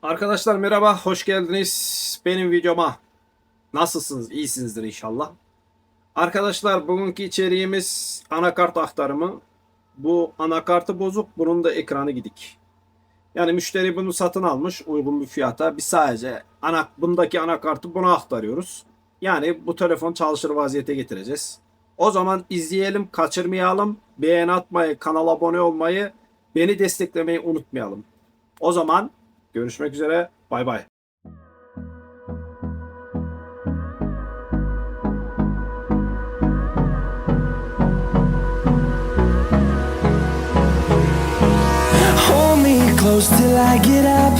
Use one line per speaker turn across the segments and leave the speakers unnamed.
Arkadaşlar merhaba, hoş geldiniz benim videoma. Nasılsınız? İyisinizdir inşallah. Arkadaşlar bugünkü içeriğimiz anakart aktarımı. Bu anakartı bozuk, bunun da ekranı gidik. Yani müşteri bunu satın almış uygun bir fiyata. Biz sadece bundaki anakartı buna aktarıyoruz. Yani bu telefon çalışır vaziyete getireceğiz. O zaman izleyelim, kaçırmayalım. Beğeni atmayı, kanala abone olmayı, beni desteklemeyi unutmayalım. O zaman görüşmek üzere. Bay bay.
Hold me close till I get up.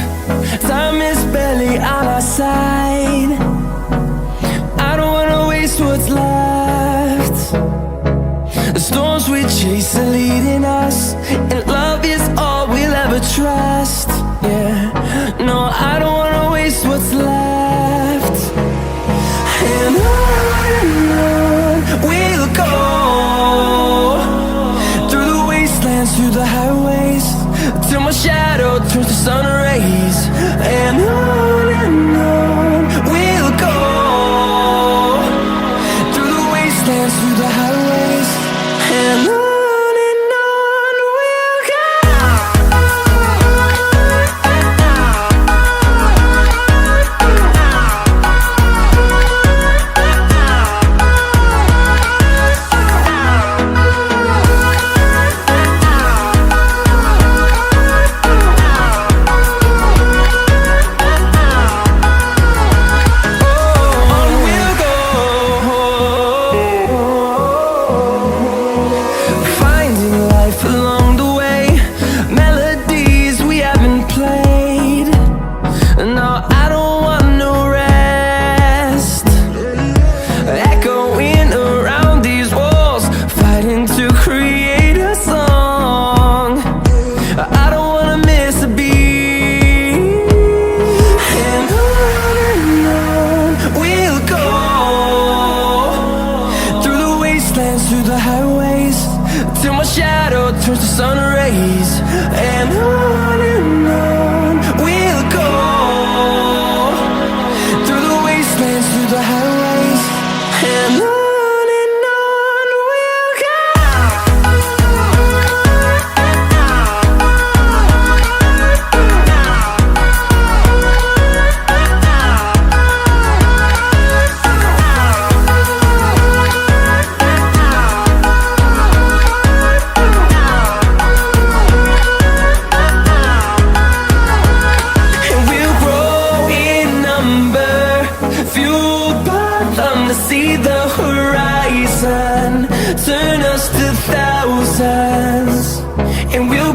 Time is barely on our side. I don't wanna waste what's left. The storms we chase are leading us, and love is all we'll ever trust. Yeah, no, I don't wanna waste what's left. And on we'll go, through the wastelands, through the highways, till my shadow turns to sun rays. And on we'll go, through the wastelands, through the highways, and on we'll go. Finding life along the way, melodies we haven't played. No, I don't want no rest. Echoing around these walls, fighting to create a song. I don't wanna miss a beat. And on we'll go, through the wastelands, through the highways, till my shadow turns to sun rays. And on we'll go, through the wastelands, through the highways, and on we'll go. And we'll grow in number, fueled by them to see the horizon, turn us to thousands. And we'll